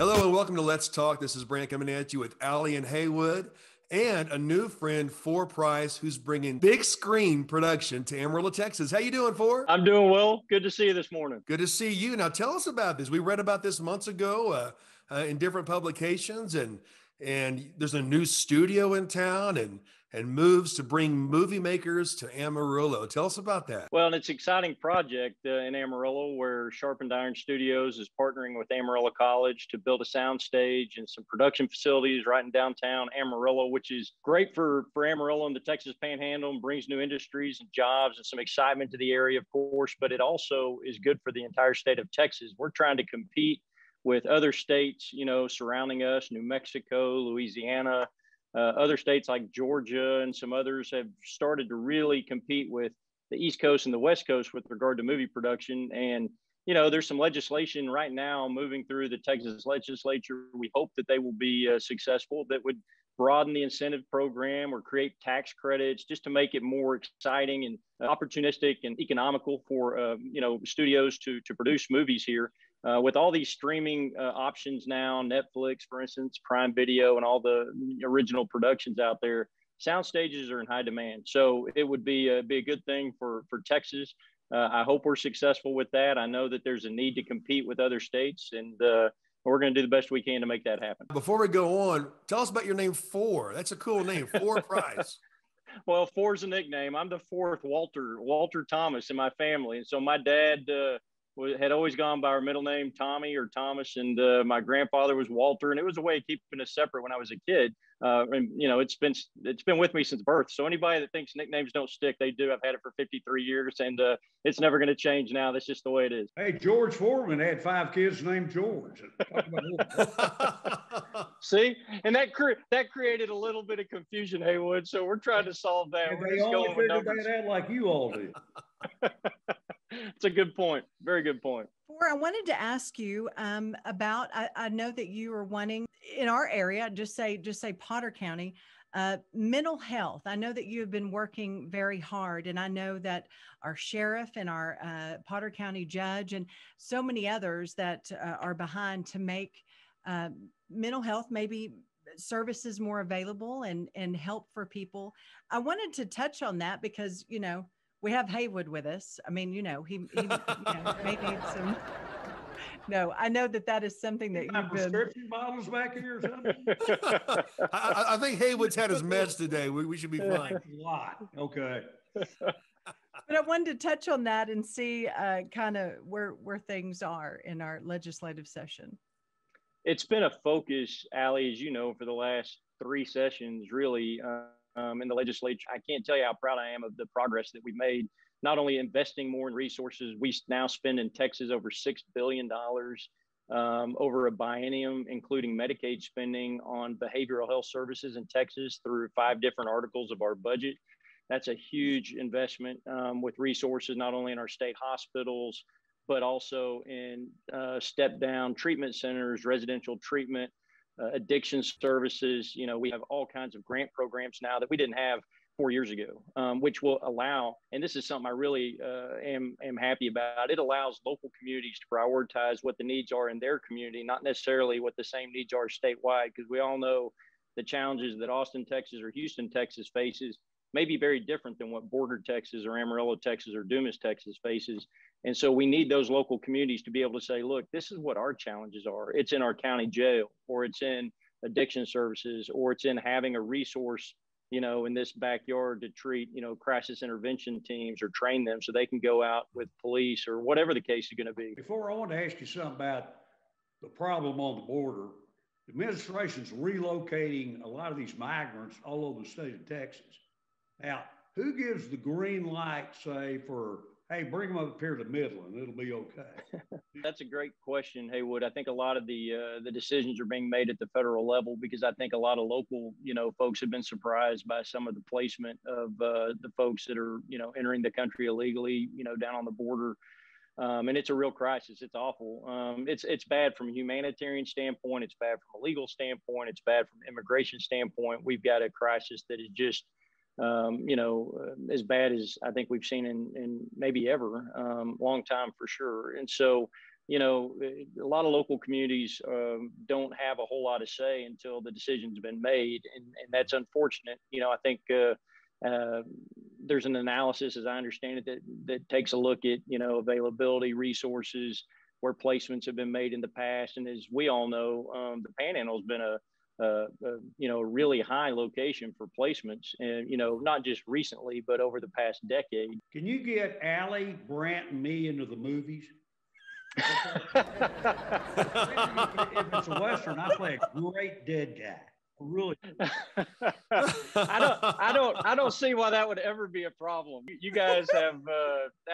Hello and welcome to Let's Talk. This is Brant coming at you with Allie and Haywood and a new friend, For Price, who's bringing big screen production to Amarillo, Texas. How you doing, For? I'm doing well. Good to see you this morning. Good to see you. Now tell us about this. We read about this months ago in different publications, and there's a new studio in town and moves to bring movie makers to Amarillo. Tell us about that. Well, and it's an exciting project in Amarillo where Sharpened Iron Studios is partnering with Amarillo College to build a sound stage and some production facilities right in downtown Amarillo, which is great for Amarillo and the Texas Panhandle and brings new industries and jobs and some excitement to the area, of course, but it also is good for the entire state of Texas. We're trying to compete with other states, surrounding us, New Mexico, Louisiana, other states like Georgia and some others have started to really compete with the East Coast and the West Coast with regard to movie production. And, there's some legislation right now moving through the Texas legislature. We hope that they will be successful, that would broaden the incentive program or create tax credits just to make it more exciting and opportunistic and economical for, studios to produce movies here. With all these streaming options now, Netflix, for instance, Prime Video, and all the original productions out there, sound stages are in high demand. So it would be a good thing for Texas. I hope we're successful with that. I know that there's a need to compete with other states, and we're going to do the best we can to make that happen. Before we go on, tell us about your name, For. That's a cool name, For Price. Well, For's a nickname. I'm the fourth Walter Thomas in my family. And so my dad had always gone by our middle name, Tommy or Thomas. And my grandfather was Walter. And it was a way of keeping us separate when I was a kid. And it's been with me since birth. So anybody that thinks nicknames don't stick, they do. I've had it for 53 years, and it's never going to change now. That's just the way it is. Hey, George Foreman had 5 kids named George. See, and that created a little bit of confusion, Haywood. So we're trying to solve that. We're just going with numbers. That out like you all did. It's a good point. Very good point. I wanted to ask you about, I know that you are wanting in our area, just say Potter County, mental health. I know that you have been working very hard, and I know that our sheriff and our Potter County judge and so many others that are behind to make mental health maybe services more available and help for people. I wanted to touch on that because, we have Haywood with us. I mean, he may need some. No, I know that is something that you've been. Prescription bottles back here or something? I think Haywood's had his meds today. We should be fine. A lot. Okay. But I wanted to touch on that and see kind of where things are in our legislative session. It's been a focus, Allie, as you know, for the last 3 sessions, really. In the legislature. I can't tell you how proud I am of the progress that we've made, not only investing more in resources. We now spend in Texas over $6 billion over a biennium, including Medicaid spending on behavioral health services in Texas through 5 different articles of our budget. That's a huge investment with resources, not only in our state hospitals, but also in step-down treatment centers, residential treatment, addiction services. We have all kinds of grant programs now that we didn't have 4 years ago, which will allow, and this is something I really am happy about, it allows local communities to prioritize what the needs are in their community, not necessarily what the same needs are statewide, because we all know the challenges that Austin, Texas or Houston, Texas faces may be very different than what Border, Texas or Amarillo, Texas or Dumas, Texas faces. And so we need those local communities to be able to say, look, this is what our challenges are. It's in our county jail, or it's in addiction services, or it's in having a resource, in this backyard to treat, crisis intervention teams or train them so they can go out with police or whatever the case is going to be. Before, I want to ask you something about the problem on the border. The administration's relocating a lot of these migrants all over the state of Texas. Now, who gives the green light, say, for, hey, bring them up here to Midland, it'll be okay? That's a great question, Haywood. I think a lot of the decisions are being made at the federal level because I think a lot of local, folks have been surprised by some of the placement of the folks that are, entering the country illegally, down on the border. And it's a real crisis. It's awful. It's bad from a humanitarian standpoint. It's bad from a legal standpoint. It's bad from an immigration standpoint. We've got a crisis that is just as bad as I think we've seen in maybe ever, long time for sure. And so, a lot of local communities don't have a whole lot of say until the decision's been made, and that's unfortunate. I think there's an analysis, as I understand it, that takes a look at availability, resources, where placements have been made in the past, and as we all know, the Panhandle has been a really high location for placements, and not just recently, but over the past decade. Can you get Allie, Brant, and me into the movies? If it's a Western, I play a great dead guy. Really. I don't see why that would ever be a problem. You guys have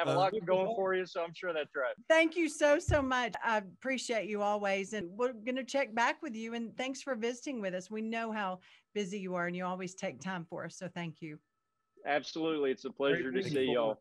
a lot going for you, so I'm sure that's right. Thank you so much. I appreciate you always, and we're going to check back with you. And thanks for visiting with us. We know how busy you are, and you always take time for us. So thank you. Absolutely, it's a pleasure to see y'all.